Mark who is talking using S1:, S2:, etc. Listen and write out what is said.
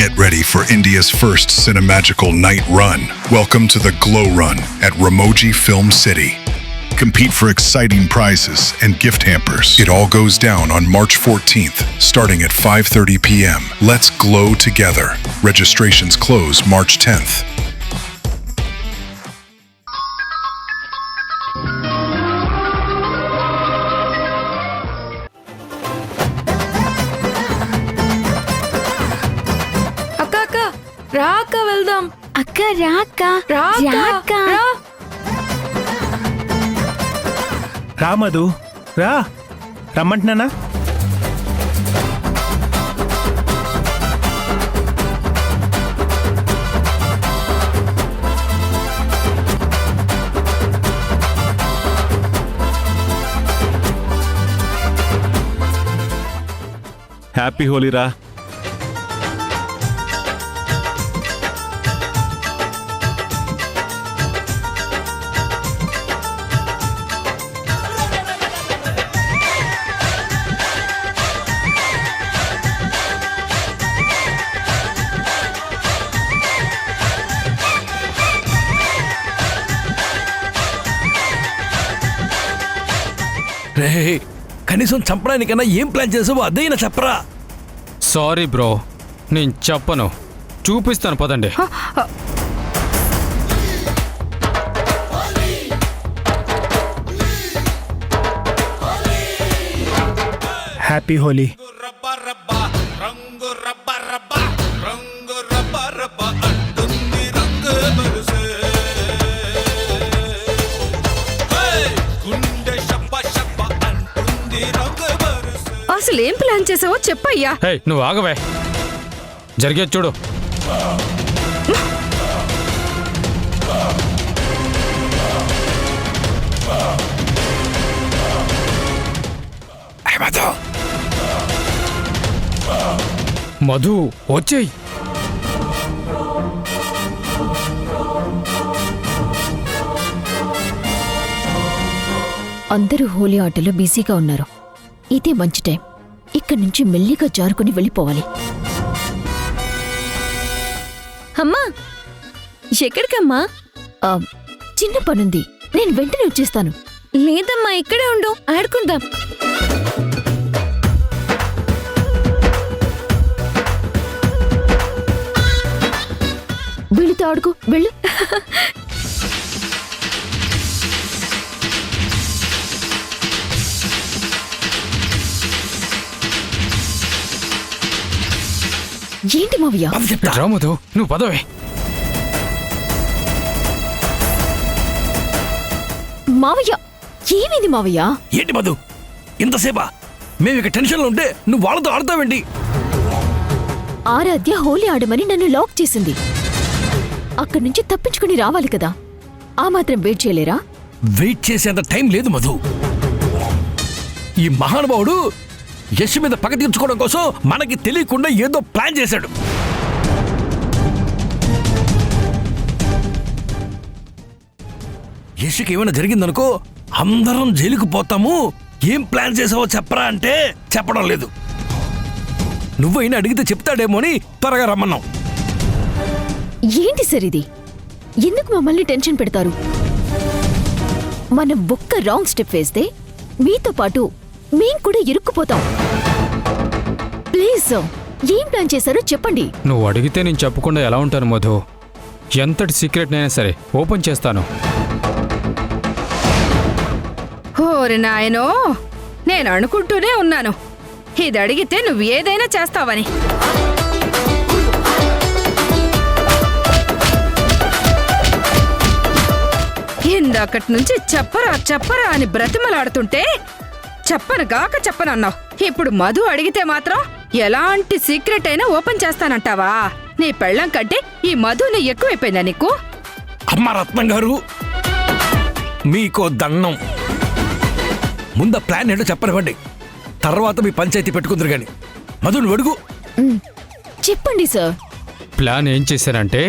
S1: Get ready for India's first cinemagical night run. Welcome to the Glow Run at Ramoji Film City. Compete for exciting prizes and gift hampers. It all goes down on March 14th, starting at 5:30 p.m. Let's glow together. Registrations close March 10th.
S2: రాక వెళ్దాం.
S3: అక్క రాక రాక
S4: రా మధు రా రమ్మంటున్నానా? Happy Holi రా.
S5: రే కనీసం చంపడానికన్నా ఏం ప్లాన్ చేసావో అదైనా చెప్పరా.
S6: సారీ బ్రో, నేను చెప్పను, చూపిస్తాను పదండి.
S4: హ్యాపీ హోలీ.
S2: అసలు ఏం ప్లాన్ చేసావో చెప్పయ్యా.
S6: హే నువ్వు ఆగవే, జరిగేది చూడు. మధు వచ్చేయ్.
S3: అందరూ హోలీ ఆటలో బిజీగా ఉన్నారు. ఇదే మంచి టైం. ఇక్కడి నుంచి మెల్లిగా జారుకుని వెళ్ళిపోవాలి.
S2: అమ్మా, ఎక్కడికమ్మా?
S3: చిన్న పనుంది, నేను వెంటనే వచ్చేస్తాను.
S2: లేదమ్మా, ఇక్కడే ఉండు, ఆడుకుందాం.
S3: వీళ్ళతో ఆడుకో, వెళ్ళు. ఏంటి మావయ్య?
S6: రా మధు, నువ్వు పదవే.
S3: మావయ్య ఏమైంది మావయ్య?
S5: ఏంటి మధు ఇంతసేపా? మేము ఇక టెన్షన్లో ఉంటే నువ్వు వాళ్ళతో ఆడతావేంటి?
S3: ఆరాధ్య హోలీ ఆడమని నన్ను లాక్ చేసింది. అక్కడి నుంచి తప్పించుకుని రావాలి కదా, ఆ మాత్రం వెయిట్ చేయలేరా?
S5: వెయిట్ చేసేంత టైం లేదు మధు. ఈ మహానుభావుడు యశ్ మీద పగ తీర్చుకోవడం కోసం మనకి తెలియకుండా ఏదో ప్లాన్ చేశాడు. యశ్కి ఏమైనా జరిగిందనుకో అందరం జైలుకు పోతాము. ఏం ప్లాన్ చేసావో చెప్పరా అంటే చెప్పడం లేదు. నువ్వైనా అడిగితే చెప్తాడేమో అని త్వరగా రమ్మన్నాం.
S3: ఏంటి సార్ ఇది? ఎందుకు మమ్మల్ని టెన్షన్ పెడతారు? మనం ఒక్క రాంగ్ స్టెప్ వేస్తే మీతో పాటు మేం కూడా ఇరుక్కుపోతాం. ప్లీజ్ సార్, ఏం ప్లాన్ చేశారో చెప్పండి.
S6: నువ్వు అడిగితే నేను చెప్పకుండా ఎలా ఉంటాను మధు? ఎంతటి సీక్రెట్ నైనా సరే ఓపెన్ చేస్తాను.
S2: ఓరి నాయనో, నేను అనుకుంటూనే ఉన్నాను ఇది అడిగితే నువ్వు ఏదైనా చేస్తావని. ఇందాకటి నుంచి చెప్పరా చెప్పరా అని బ్రతిమలాడుతుంటే చెప్పనుగాక చెప్పనన్నావు. ఇప్పుడు మధు అడిగితే మాత్రం ఎలాంటి సీక్రెట్ అయినా ఓపెన్ చేస్తానంటావా? నీ పెళ్ళం కంటే ఈ మధుని ఎక్కువైపోయిందా నీకు?
S5: అమ్మ రత్నం గారు, మీకో దండం. ముందు ప్లాన్ ఏంటో చెప్పనివ్వండి, తర్వాత మీ పంచాయతీ పెట్టుకుందరు గాని. మధుని అడుగు.
S3: చెప్పండి సార్.
S6: ప్లాన్ ఏం చేశారంటే